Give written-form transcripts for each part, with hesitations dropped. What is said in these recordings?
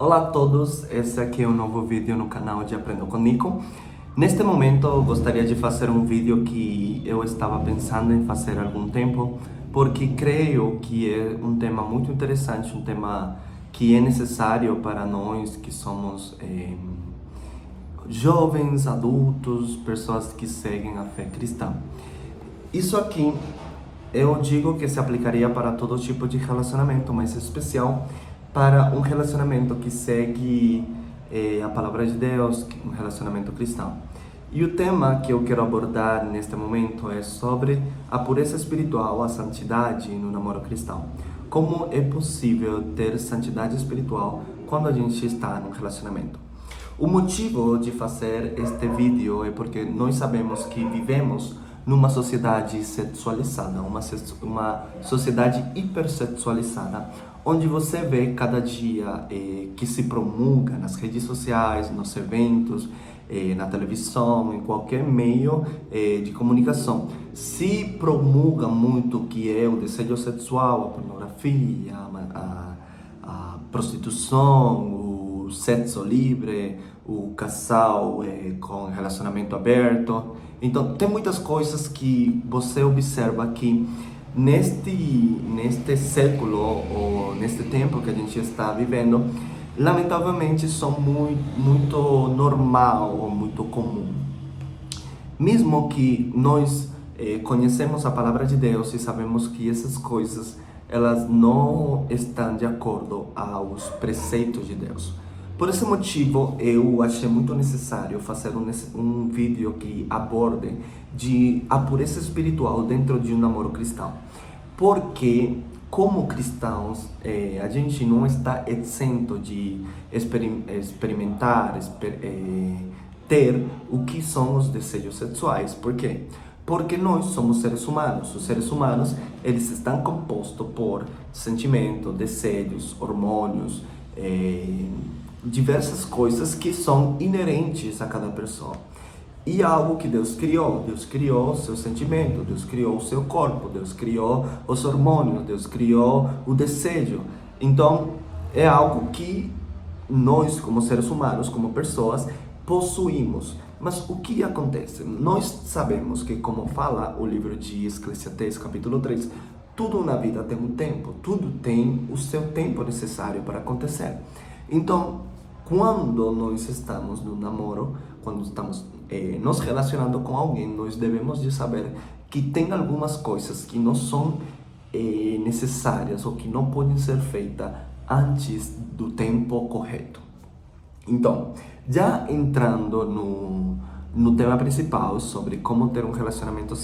Olá a todos, esse aqui é um novo vídeo no canal de Aprendo com Nico. Neste momento eu gostaria de fazer um vídeo que eu estava pensando em fazer há algum tempo, porque creio que é um tema muito interessante, um tema que é necessário para nós que somos jovens, adultos, pessoas que seguem a fé cristã. Isso aqui eu digo que se aplicaria para todo tipo de relacionamento, mas em especial para um relacionamento que segue a palavra de Deus, um relacionamento cristão. E o tema que eu quero abordar neste momento é sobre a pureza espiritual, a santidade no namoro cristão. Como é possível ter santidade espiritual quando a gente está num relacionamento? O motivo de fazer este vídeo é porque nós sabemos que vivemos numa sociedade sexualizada, uma sociedade hipersexualizada, onde você vê cada dia que se promulga nas redes sociais, nos eventos, na televisão, em qualquer meio de comunicação, se promulga muito o que é o desejo sexual, a pornografia, a prostituição, o sexo livre, o casal com relacionamento aberto. Então, tem muitas coisas que você observa que neste século ou neste tempo que a gente está vivendo, lamentavelmente são muito normal ou muito comum. Mesmo que nós conhecemos a palavra de Deus e sabemos que essas coisas elas não estão de acordo aos preceitos de Deus. Por esse motivo, eu achei muito necessário fazer um vídeo que aborde a pureza espiritual dentro de um namoro cristão. Porque, como cristãos, a gente não está exento de experimentar, ter o que são os desejos sexuais. Por quê? Porque nós somos seres humanos. Os seres humanos, eles estão compostos por sentimentos, desejos, hormônios, diversas coisas que são inerentes a cada pessoa. E algo que Deus criou o seu sentimento, Deus criou o seu corpo, Deus criou os hormônios, Deus criou o desejo. Então, é algo que nós, como seres humanos, como pessoas, possuímos. Mas o que acontece? Nós sabemos que, como fala o livro de Eclesiastes, capítulo 3, tudo na vida tem um tempo, tudo tem o seu tempo necessário para acontecer. Então, quando nós estamos no namoro, quando estamos nos relacionando com alguém, nós devemos de saber que tem algumas coisas que não são necessárias ou que não podem ser feitas antes do tempo correto. Então, já entrando no tema principal sobre como ter um relacionamento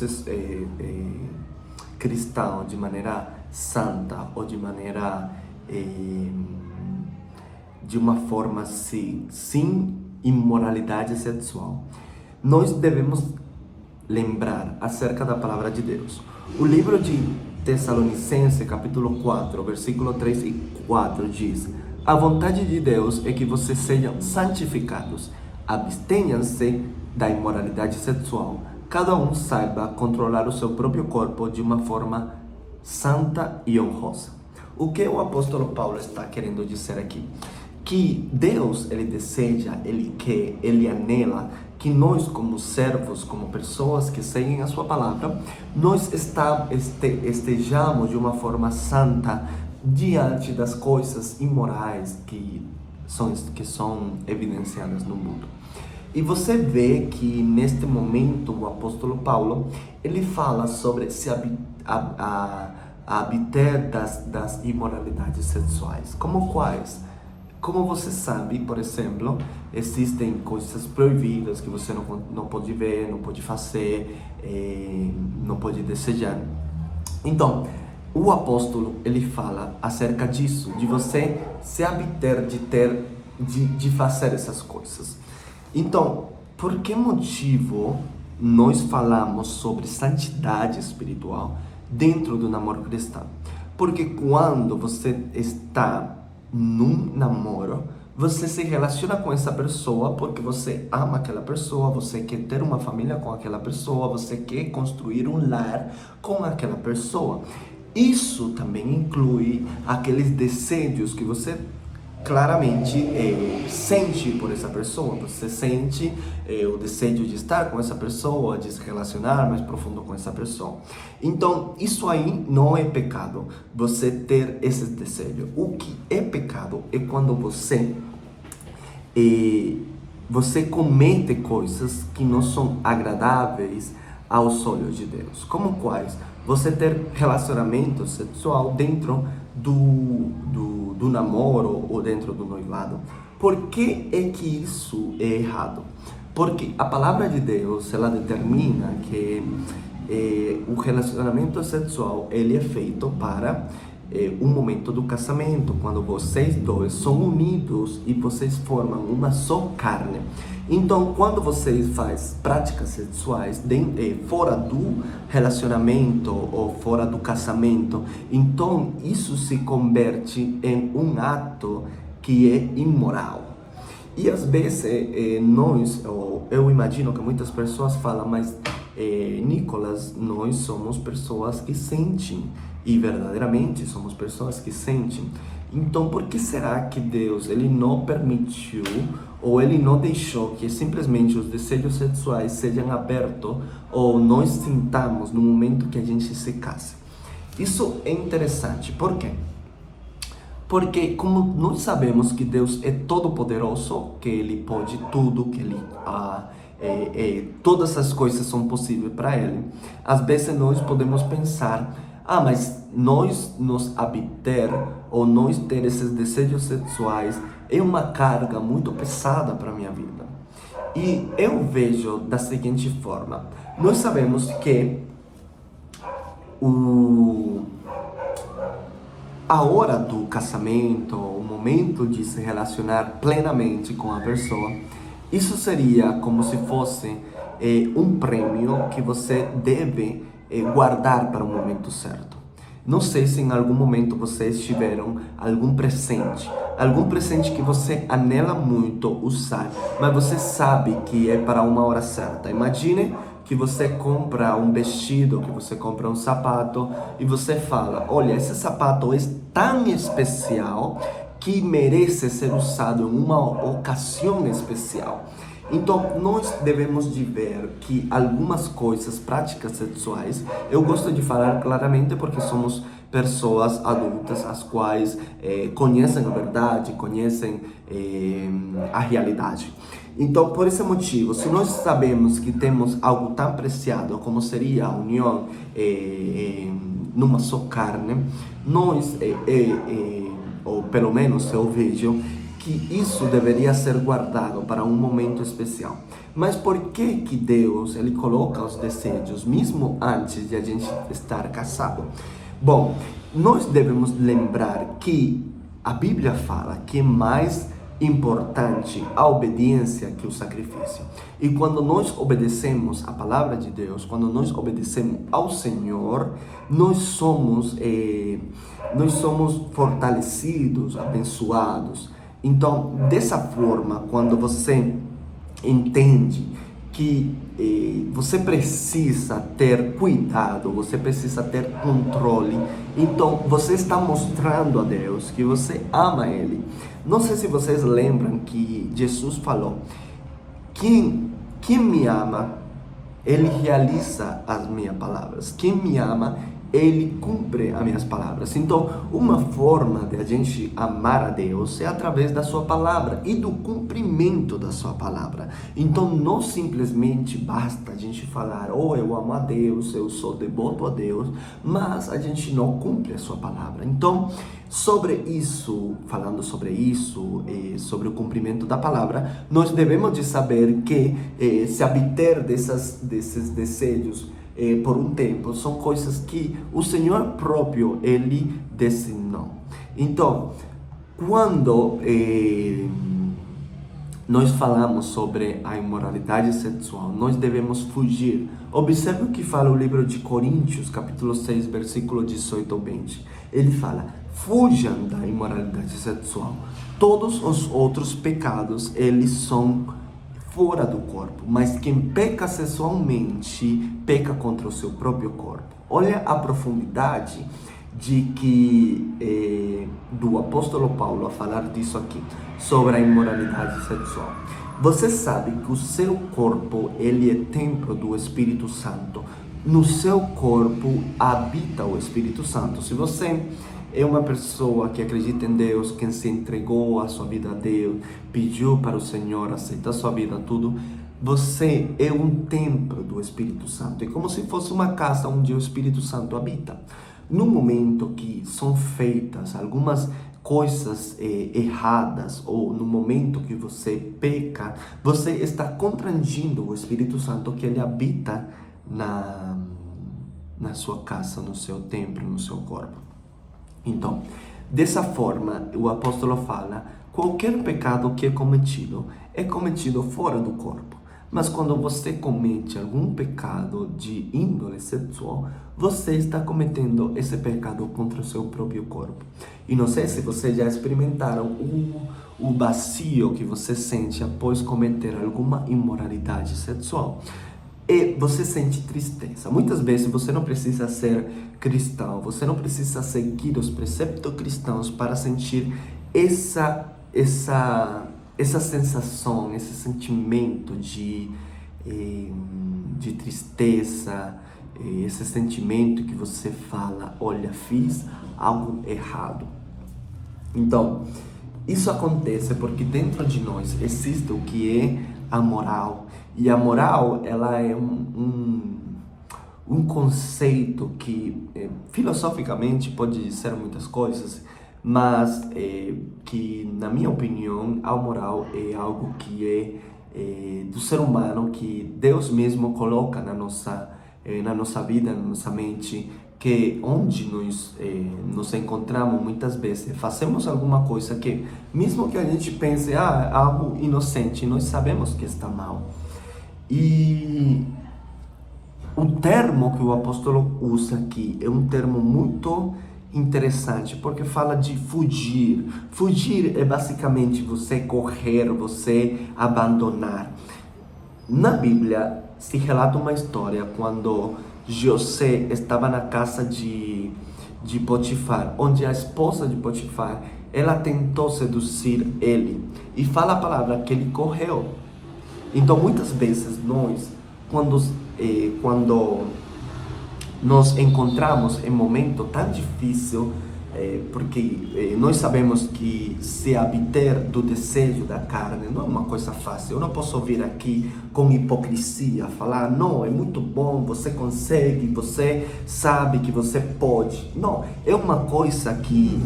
cristão de maneira santa ou de maneira de uma forma sem imoralidade sexual, nós devemos lembrar acerca da palavra de Deus. O livro de Tessalonicenses, capítulo 4, versículo 3 e 4 diz: a vontade de Deus é que vocês sejam santificados, abstenham-se da imoralidade sexual, cada um saiba controlar o seu próprio corpo de uma forma santa e honrosa. O que o apóstolo Paulo está querendo dizer aqui? Que Deus, ele deseja, ele quer, ele anela que nós, como servos, como pessoas que seguem a sua palavra, nós estejamos de uma forma santa diante das coisas imorais que são evidenciadas no mundo. E você vê que neste momento o apóstolo Paulo, ele fala sobre se abster das imoralidades sexuais. Como quais? Como você sabe, por exemplo, existem coisas proibidas que você não pode ver, não pode fazer, não pode desejar. Então, o apóstolo, ele fala acerca disso, de você se abster de fazer essas coisas. Então, por que motivo nós falamos sobre santidade espiritual dentro do namoro cristão? Porque quando você está num namoro, você se relaciona com essa pessoa porque você ama aquela pessoa, você quer ter uma família com aquela pessoa, você quer construir um lar com aquela pessoa. Isso também inclui aqueles desejos que você claramente sente por essa pessoa, você sente o desejo de estar com essa pessoa, de se relacionar mais profundo com essa pessoa. Então, isso aí não é pecado, você ter esse desejo. O que é pecado é quando você comete coisas que não são agradáveis aos olhos de Deus. Como quais? Você ter relacionamento sexual dentro do namoro ou dentro do noivado. Por que é que isso é errado? Porque a palavra de Deus, ela determina que o relacionamento sexual ele é feito para o momento do casamento, quando vocês dois são unidos e vocês formam uma só carne. Então, quando vocês fazem práticas sexuais fora do relacionamento ou fora do casamento, então isso se converte em um ato que é imoral. E às vezes eu imagino que muitas pessoas falam, mas Nicolas, nós somos pessoas que sentem, e verdadeiramente somos pessoas que sentem. Então, por que será que Deus ele não permitiu ou ele não deixou que simplesmente os desejos sexuais sejam abertos ou nós sintamos no momento que a gente se casa? Isso é interessante. Por quê? Porque como nós sabemos que Deus é todo poderoso, que Ele pode tudo, que Ele todas as coisas são possíveis para Ele, às vezes nós podemos pensar, mas nós nos abster ou nós ter esses desejos sexuais é uma carga muito pesada para a minha vida. E eu vejo da seguinte forma: nós sabemos que a hora do casamento, o momento de se relacionar plenamente com a pessoa, isso seria como se fosse um prêmio que você deve guardar para o momento certo. Não sei se em algum momento vocês tiveram algum presente que você anela muito usar, mas você sabe que é para uma hora certa. Imagine que você compra um vestido, que você compra um sapato e você fala, olha, esse sapato é tão especial que merece ser usado em uma ocasião especial. Então, nós devemos de ver que algumas coisas, práticas sexuais, eu gosto de falar claramente porque somos pessoas adultas, as quais conhecem a verdade, conhecem a realidade. Então, por esse motivo, se nós sabemos que temos algo tão preciado como seria a união numa só carne, nós, ou pelo menos eu vejo, que isso deveria ser guardado para um momento especial. Mas por que que Deus ele coloca os desejos mesmo antes de a gente estar casado? Bom, nós devemos lembrar que a Bíblia fala que é mais importante a obediência que o sacrifício. E quando nós obedecemos a palavra de Deus, quando nós obedecemos ao Senhor, nós somos fortalecidos, abençoados. Então, dessa forma, quando você entende que você precisa ter cuidado, você precisa ter controle, então você está mostrando a Deus que você ama Ele. Não sei se vocês lembram que Jesus falou, quem me ama, Ele realiza as minhas palavras. Quem me ama, Ele cumpre as minhas palavras. Então, uma forma de a gente amar a Deus é através da sua palavra e do cumprimento da sua palavra. Então, não simplesmente basta a gente falar, eu amo a Deus, eu sou devoto a Deus, mas a gente não cumpre a sua palavra. Então, falando sobre isso, sobre o cumprimento da palavra, nós devemos de saber que se abster desses desejos por um tempo, são coisas que o Senhor próprio, Ele designou. Então, quando nós falamos sobre a imoralidade sexual, nós devemos fugir. Observe o que fala o livro de Coríntios, capítulo 6, versículo 18 ao 20. Ele fala, fujam da imoralidade sexual. Todos os outros pecados, eles são fora do corpo, mas quem peca sexualmente, peca contra o seu próprio corpo. Olha a profundidade de que do apóstolo Paulo a falar disso aqui, sobre a imoralidade sexual. Você sabe que o seu corpo, ele é templo do Espírito Santo. No seu corpo habita o Espírito Santo. Se você é uma pessoa que acredita em Deus, que se entregou a sua vida a Deus, pediu para o Senhor aceitar sua vida, tudo, você é um templo do Espírito Santo. É como se fosse uma casa onde o Espírito Santo habita. No momento que são feitas algumas coisas erradas, ou no momento que você peca, você está contraindo o Espírito Santo, que ele habita na sua casa, no seu templo, no seu corpo. Então, dessa forma, o apóstolo fala, qualquer pecado que é cometido fora do corpo. Mas quando você comete algum pecado de índole sexual, você está cometendo esse pecado contra o seu próprio corpo. E não sei se vocês já experimentaram o vazio que você sente após cometer alguma imoralidade sexual. E você sente tristeza. Muitas vezes você não precisa ser cristão, você não precisa seguir os preceptos cristãos para sentir essa sensação, esse sentimento de tristeza, esse sentimento que você fala, olha, fiz algo errado. Então, isso acontece porque dentro de nós existe o que é a moral. E a moral, ela é um conceito que filosoficamente pode ser muitas coisas, mas que, na minha opinião, a moral é algo que é do ser humano, que Deus mesmo coloca na nossa vida, na nossa mente, que onde nós nos encontramos muitas vezes, fazemos alguma coisa que, mesmo que a gente pense, algo inocente, nós sabemos que está mal. E o termo que o apóstolo usa aqui é um termo muito interessante, porque fala de fugir. Fugir é basicamente você correr, você abandonar. Na Bíblia se relata uma história quando José estava na casa de Potifar, onde a esposa de Potifar, ela tentou seduzir ele, e fala a palavra que ele correu. Então muitas vezes nós, quando nos encontramos em um momento tão difícil, porque nós sabemos que se abster do desejo da carne não é uma coisa fácil. Eu não posso vir aqui com hipocrisia, falar, não, é muito bom, você consegue, você sabe que você pode. Não, é uma coisa que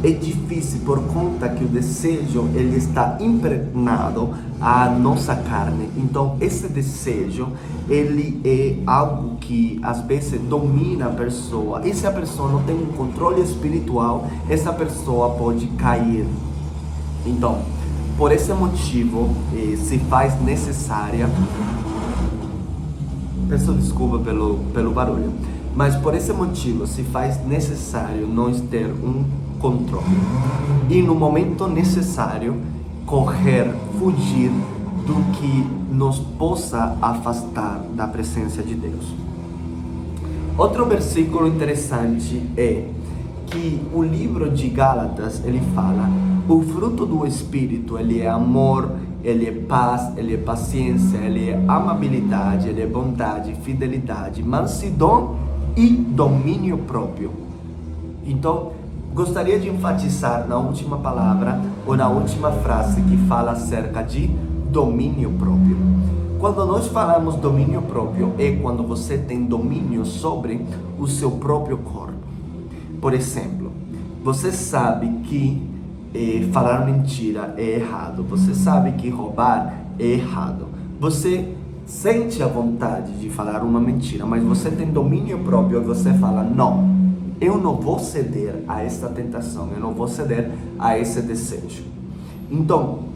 é difícil por conta que o desejo, ele está impregnado à nossa carne. Então esse desejo, ele é algo que às vezes domina a pessoa, e se a pessoa não tem um controle espiritual, essa pessoa pode cair. Então, por esse motivo, se faz necessária, peço desculpa pelo barulho, mas por esse motivo se faz necessário nós ter um controle, e no momento necessário correr, fugir do que nos possa afastar da presença de Deus. Outro versículo interessante é que o livro de Gálatas, ele fala, o fruto do Espírito, ele é amor, ele é paz, ele é paciência, ele é amabilidade, ele é bondade, fidelidade, mansidão e domínio próprio. Então, gostaria de enfatizar na última palavra, ou na última frase que fala acerca de domínio próprio. Quando nós falamos domínio próprio, é quando você tem domínio sobre o seu próprio corpo. Por exemplo, você sabe que falar mentira é errado, você sabe que roubar é errado, você sente a vontade de falar uma mentira, mas você tem domínio próprio e você fala, não, eu não vou ceder a esta tentação, eu não vou ceder a esse desejo. Então,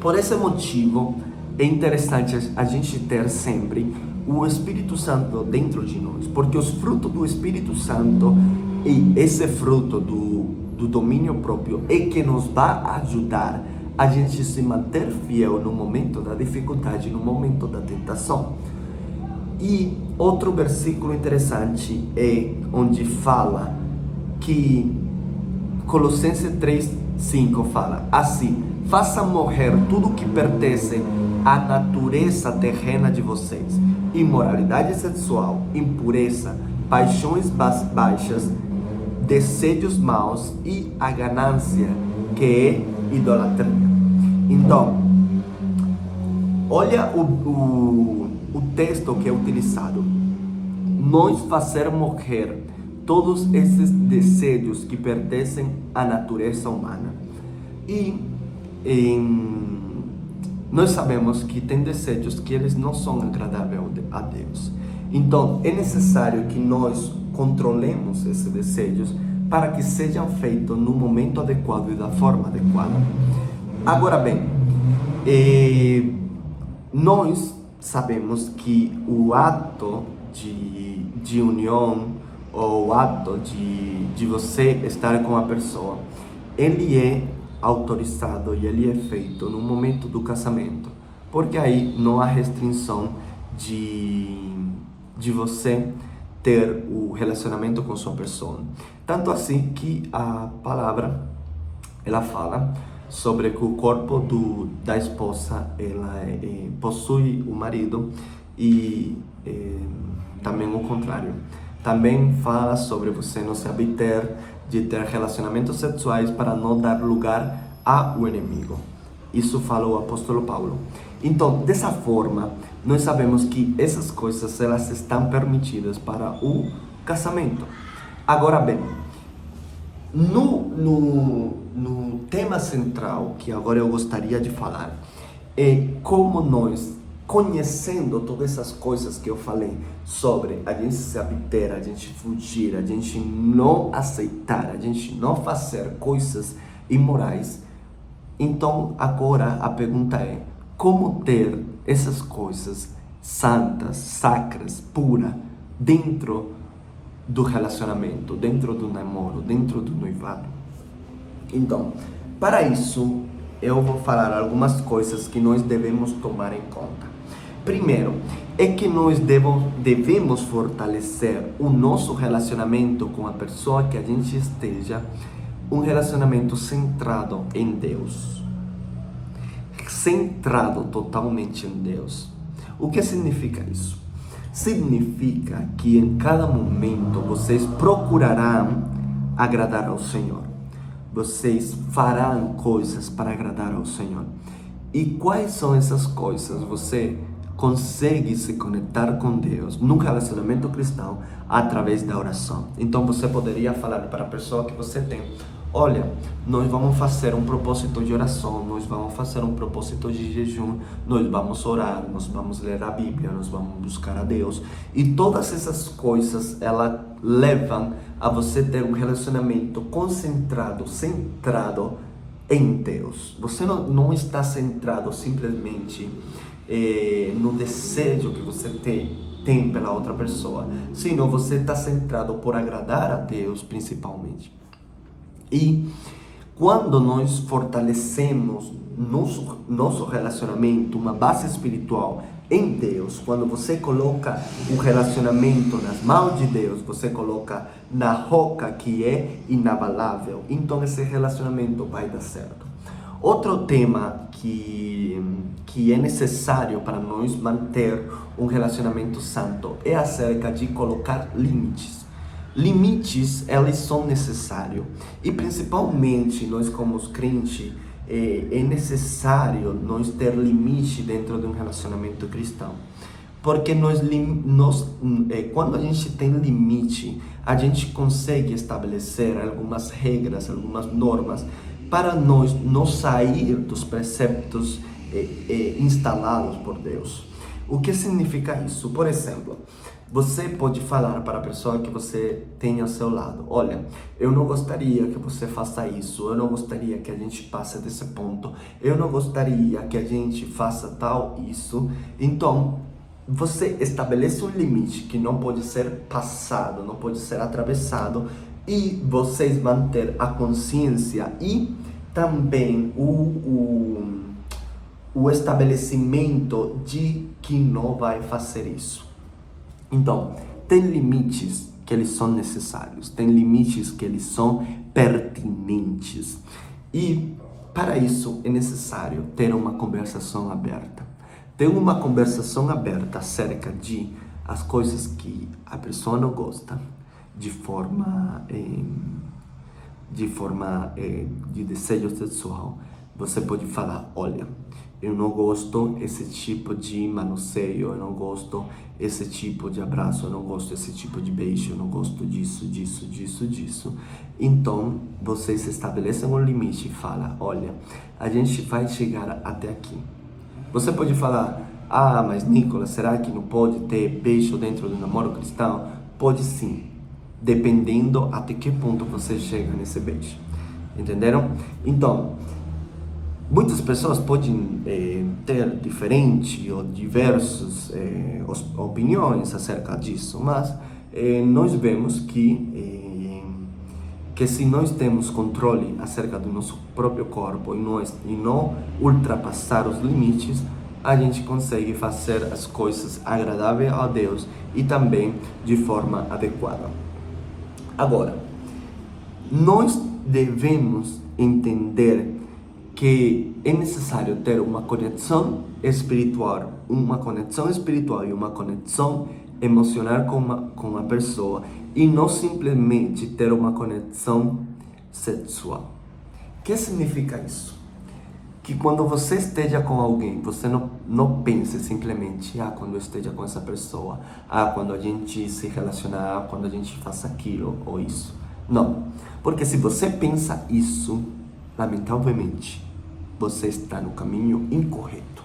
por esse motivo, é interessante a gente ter sempre o Espírito Santo dentro de nós, porque os frutos do Espírito Santo e esse fruto do domínio próprio é que nos vai ajudar a gente se manter fiel no momento da dificuldade, no momento da tentação. E outro versículo interessante é onde fala que Colossenses 3:5 fala assim: faça morrer tudo que pertence à natureza terrena de vocês: imoralidade sexual, impureza, paixões baixas, desejos maus e a ganância, que é idolatria. Então, olha o texto que é utilizado. Nós fazer morrer todos esses desejos que pertencem à natureza humana. E nós sabemos que tem desejos que eles não são agradáveis a Deus. Então, é necessário que nós controlemos esses desejos para que sejam feitos no momento adequado e da forma adequada. Agora bem, nós sabemos que o ato de união, ou o ato de você estar com a pessoa, ele é autorizado e ele é feito no momento do casamento, porque aí não há restrição de você ter o relacionamento com sua pessoa. Tanto assim que a palavra, ela fala sobre que o corpo da esposa, ela possui o marido, e também o contrário. Também fala sobre você não se abster de ter relacionamentos sexuais para não dar lugar ao inimigo. Isso fala o apóstolo Paulo. Então, dessa forma, nós sabemos que essas coisas, elas estão permitidas para o casamento. Agora bem, no tema central que agora eu gostaria de falar, é como nós, conhecendo todas essas coisas que eu falei, sobre a gente se abster, a gente fugir, a gente não aceitar, a gente não fazer coisas imorais. Então agora a pergunta é: como ter essas coisas santas, sacras, puras, dentro do relacionamento, dentro do namoro, dentro do noivado? Então, para isso, eu vou falar algumas coisas que nós devemos tomar em conta. Primeiro, é que nós devemos fortalecer o nosso relacionamento com a pessoa que a gente esteja, um relacionamento centrado em Deus. Centrado totalmente em Deus. O que significa isso? Significa que em cada momento vocês procurarão agradar ao Senhor. Vocês farão coisas para agradar ao Senhor. E quais são essas coisas? Você consegue se conectar com Deus num relacionamento cristão através da oração. Então você poderia falar para a pessoa que você tem: olha, nós vamos fazer um propósito de oração, nós vamos fazer um propósito de jejum, nós vamos orar, nós vamos ler a Bíblia, nós vamos buscar a Deus. E todas essas coisas, elas levam a você ter um relacionamento concentrado, centrado em Deus. Você não está centrado simplesmente no desejo que você tem pela outra pessoa, senão você está centrado por agradar a Deus principalmente. E quando nós fortalecemos nosso relacionamento, uma base espiritual em Deus, quando você coloca o relacionamento nas mãos de Deus, você coloca na roca que é inabalável, então esse relacionamento vai dar certo. Outro tema que é necessário para nós manter um relacionamento santo é acerca de colocar limites. Limites, eles são necessários, e principalmente nós como crentes, é necessário nós ter limite dentro de um relacionamento cristão, porque quando a gente tem limite, a gente consegue estabelecer algumas regras, algumas normas, para nós não sair dos preceptos instalados por Deus. O que significa isso? Por exemplo, você pode falar para a pessoa que você tem ao seu lado: olha, eu não gostaria que você faça isso, eu não gostaria que a gente passe desse ponto, eu não gostaria que a gente faça tal isso. Então, você estabelece um limite que não pode ser passado, não pode ser atravessado, e vocês vão ter a consciência e também o estabelecimento de que não vai fazer isso. Então, tem limites que eles são necessários, tem limites que eles são pertinentes. E para isso é necessário ter uma conversação aberta. Ter uma conversação aberta acerca de as coisas que a pessoa não gosta, de forma de desejo sexual. Você pode falar, olha, eu não gosto esse tipo de manuseio, eu não gosto esse tipo de abraço, eu não gosto esse tipo de beijo, eu não gosto disso. Então, vocês estabelecem um limite e falam, olha, a gente vai chegar até aqui. Você pode falar, ah, mas Nicolas, será que não pode ter beijo dentro do namoro cristão? Pode sim, dependendo até que ponto você chega nesse beijo. Entenderam? Então, muitas pessoas podem ter diferentes ou diversas opiniões acerca disso, mas nós vemos que se nós temos controle acerca do nosso próprio corpo e não ultrapassar os limites, a gente consegue fazer as coisas agradáveis a Deus e também de forma adequada. Agora, nós devemos entender que é necessário ter uma conexão espiritual e uma conexão emocional com a pessoa e não simplesmente ter uma conexão sexual. O que significa isso? Que quando você esteja com alguém, você não pense simplesmente, quando eu esteja com essa pessoa, quando a gente se relacionar, quando a gente faça aquilo ou isso. Não, porque se você pensa isso, lamentavelmente, você está no caminho incorreto.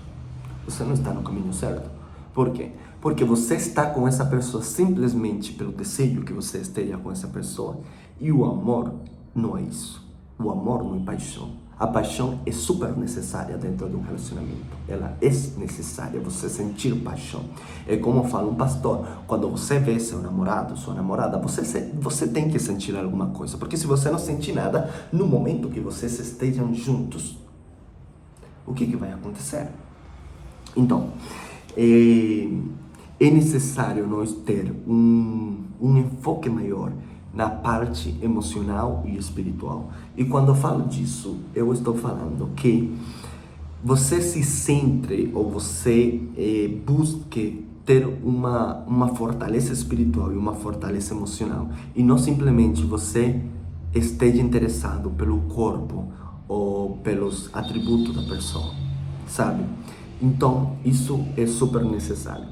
Você não está no caminho certo. Por quê? Porque você está com essa pessoa simplesmente pelo desejo que você esteja com essa pessoa. E o amor não é isso. O amor não é paixão. A paixão é super necessária dentro de um relacionamento. Ela é necessária, você sentir paixão. É como fala um pastor, quando você vê seu namorado, sua namorada, você tem que sentir alguma coisa. Porque se você não sentir nada, no momento que vocês estejam juntos, o que vai acontecer? Então, é necessário nós ter um enfoque maior na parte emocional e espiritual. E quando eu falo disso, eu estou falando que você se centre ou você busque ter uma fortaleza espiritual e uma fortaleza emocional. E não simplesmente você esteja interessado pelo corpo ou pelos atributos da pessoa, sabe? Então, isso é super necessário.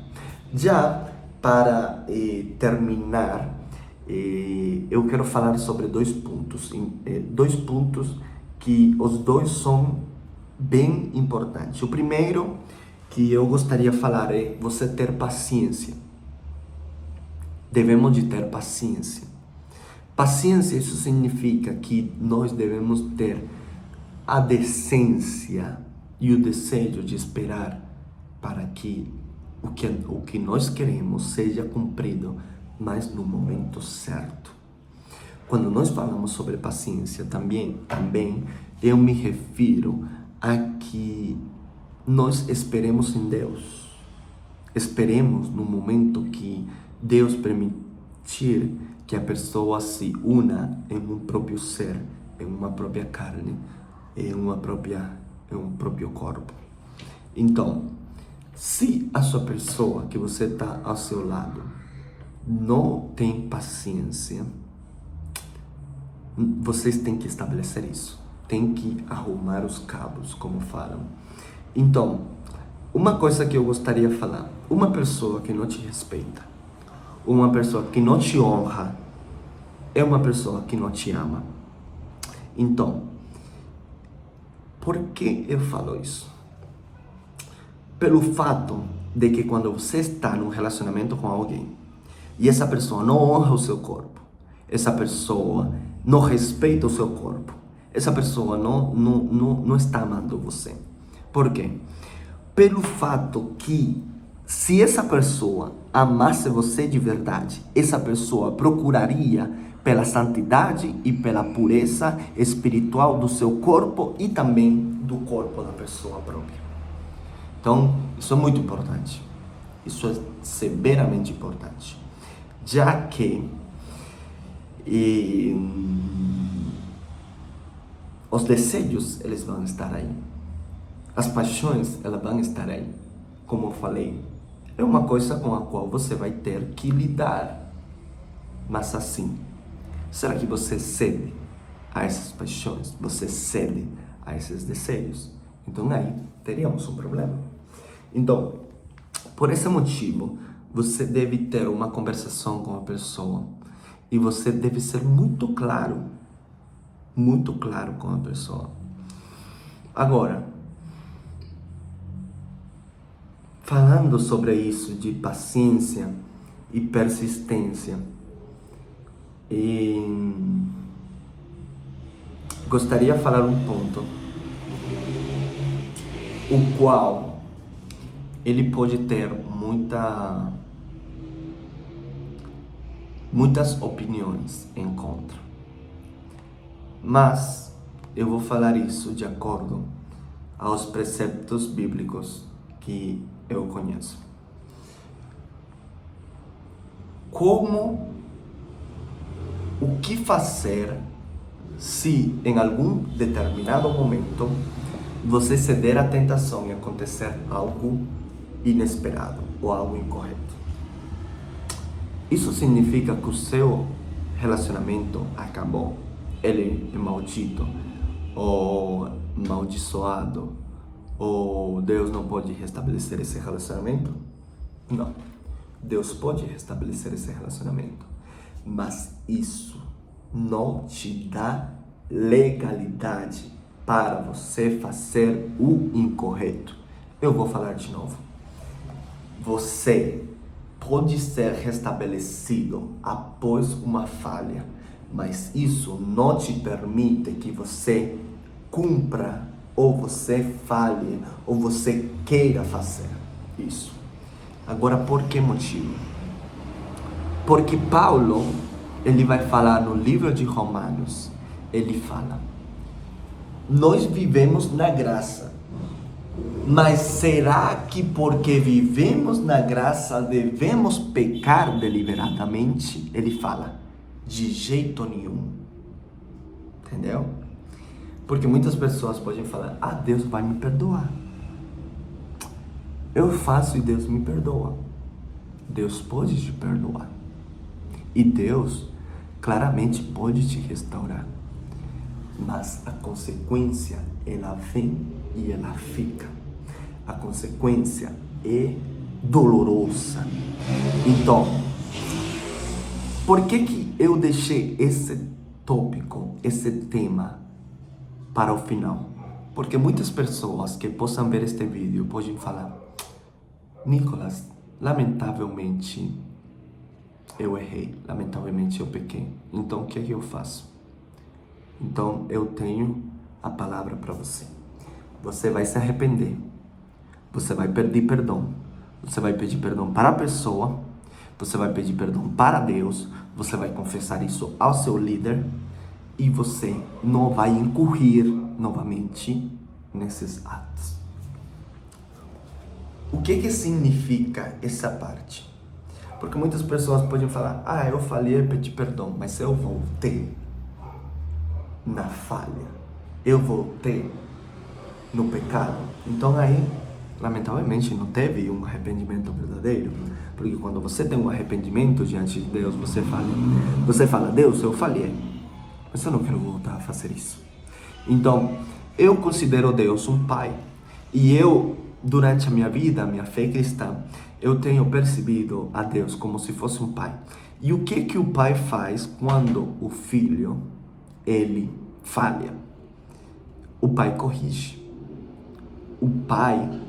Já para terminar, eu quero falar sobre dois pontos que os dois são bem importantes. O primeiro que eu gostaria de falar é você ter paciência. Devemos de ter paciência. Paciência, isso significa que nós devemos ter a decência e o desejo de esperar para que o que nós queremos seja cumprido, mas no momento certo. Quando nós falamos sobre paciência, também eu me refiro a que nós esperemos em Deus. Esperemos no momento que Deus permitir que a pessoa se una em um próprio ser, em uma própria carne, em um próprio corpo. Então, se a sua pessoa que você está ao seu lado não tem paciência, vocês têm que estabelecer isso. Tem que arrumar os cabos, como falam. Então, uma coisa que eu gostaria de falar: uma pessoa que não te respeita, uma pessoa que não te honra, é uma pessoa que não te ama. Então, por que eu falo isso? Pelo fato de que quando você está num relacionamento com alguém e essa pessoa não honra o seu corpo, essa pessoa não respeita o seu corpo, essa pessoa não está amando você. Por quê? Pelo fato que se essa pessoa amasse você de verdade, essa pessoa procuraria pela santidade e pela pureza espiritual do seu corpo e também do corpo da pessoa própria. Então, isso é muito importante. Isso é severamente importante, já que os desejos, eles vão estar aí. As paixões, elas vão estar aí. Como eu falei, é uma coisa com a qual você vai ter que lidar. Mas assim, será que você cede a essas paixões? Você cede a esses desejos? Então aí teríamos um problema. Então, por esse motivo, você deve ter uma conversação com a pessoa e você deve ser muito claro com a pessoa. Agora, falando sobre isso de paciência e persistência, gostaria de falar um ponto, o qual ele pode ter muitas opiniões em contra. Mas eu vou falar isso de acordo aos preceptos bíblicos que eu conheço. O que fazer se em algum determinado momento você ceder à tentação e acontecer algo inesperado ou algo incorreto? Isso significa que o seu relacionamento acabou, ele é maldito, ou amaldiçoado, ou Deus não pode restabelecer esse relacionamento? Não. Deus pode restabelecer esse relacionamento, mas isso não te dá legalidade para você fazer o incorreto. Eu vou falar de novo. Você pode ser restabelecido após uma falha, mas isso não te permite que você cumpra, ou você falhe, ou você queira fazer isso. Agora, por que motivo? Porque Paulo, ele vai falar no livro de Romanos, ele fala: nós vivemos na graça, mas será que porque vivemos na graça devemos pecar deliberadamente? Ele fala: de jeito nenhum. Entendeu? Porque muitas pessoas podem falar: Deus vai me perdoar. Eu faço e Deus me perdoa. Deus pode te perdoar. E Deus claramente pode te restaurar. Mas a consequência, ela vem e ela fica. A consequência é dolorosa. Então, por que eu deixei esse tópico, esse tema para o final? Porque muitas pessoas que possam ver este vídeo podem falar: Nicolas, lamentavelmente eu errei, lamentavelmente eu pequei. Então o que é que eu faço? Então eu tenho a palavra para você. Você vai se arrepender. Você vai pedir perdão. Você vai pedir perdão para a pessoa. Você vai pedir perdão para Deus. Você vai confessar isso ao seu líder. E você não vai incorrer novamente nesses atos. O que significa essa parte? Porque muitas pessoas podem falar: eu falhei e pedi perdão, mas eu voltei na falha, eu voltei no pecado. Então aí, lamentavelmente, não teve um arrependimento verdadeiro. Porque quando você tem um arrependimento diante de Deus, você fala: Deus, eu falhei, mas eu não quero voltar a fazer isso. Então, eu considero Deus um pai. E eu, durante a minha vida, a minha fé cristã, eu tenho percebido a Deus como se fosse um pai. E o que o pai faz quando o filho, ele falha? O pai corrige. O pai,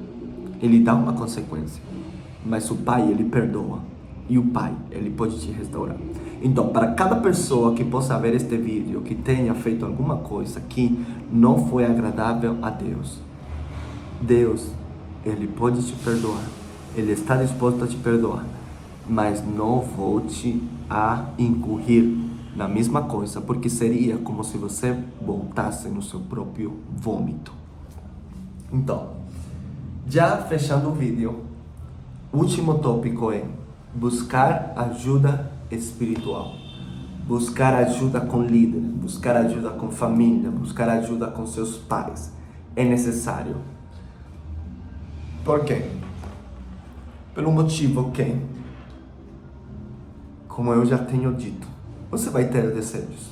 ele dá uma consequência. Mas o pai, ele perdoa. E o pai, ele pode te restaurar. Então, para cada pessoa que possa ver este vídeo, que tenha feito alguma coisa que não foi agradável a Deus, Deus, ele pode te perdoar. Ele está disposto a te perdoar. Mas não volte a incorrer na mesma coisa, porque seria como se você voltasse no seu próprio vômito. Então, já fechando o vídeo, último tópico é buscar ajuda espiritual. Buscar ajuda com líder, buscar ajuda com família, buscar ajuda com seus pais. É necessário. Por quê? Pelo motivo que, como eu já tenho dito, você vai ter desejos,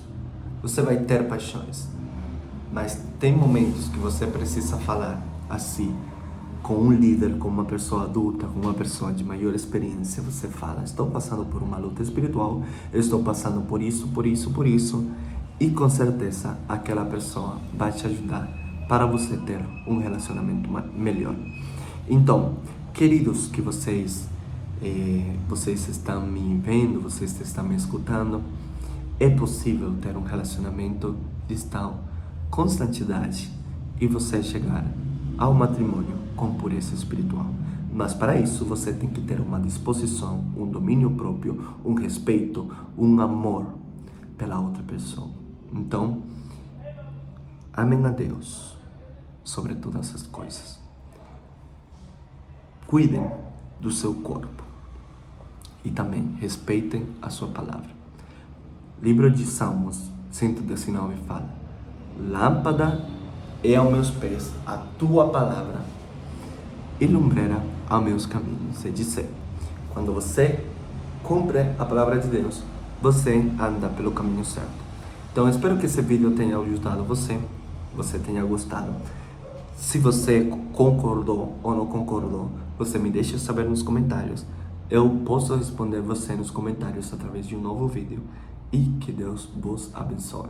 você vai ter paixões, mas tem momentos que você precisa falar assim, com um líder, com uma pessoa adulta, com uma pessoa de maior experiência. Você fala: estou passando por uma luta espiritual, eu estou passando por isso, por isso, por isso, e com certeza aquela pessoa vai te ajudar para você ter um relacionamento melhor. Então, queridos, que vocês estão me vendo, vocês estão me escutando, é possível ter um relacionamento cristão com santidade e você chegar ao matrimônio com pureza espiritual. Mas para isso você tem que ter uma disposição, um domínio próprio, um respeito, um amor pela outra pessoa. Então, amem a Deus sobre todas as coisas. Cuidem do seu corpo e também respeitem a sua palavra. Livro de Salmos 119 fala: lâmpada é aos meus pés a tua palavra e lumbreira aos meus caminhos. É dizer, quando você cumpre a palavra de Deus, você anda pelo caminho certo. Então, eu espero que esse vídeo tenha ajudado você tenha gostado. Se você concordou ou não concordou, você me deixa saber nos comentários. Eu posso responder você nos comentários através de um novo vídeo. E que Deus vos abençoe.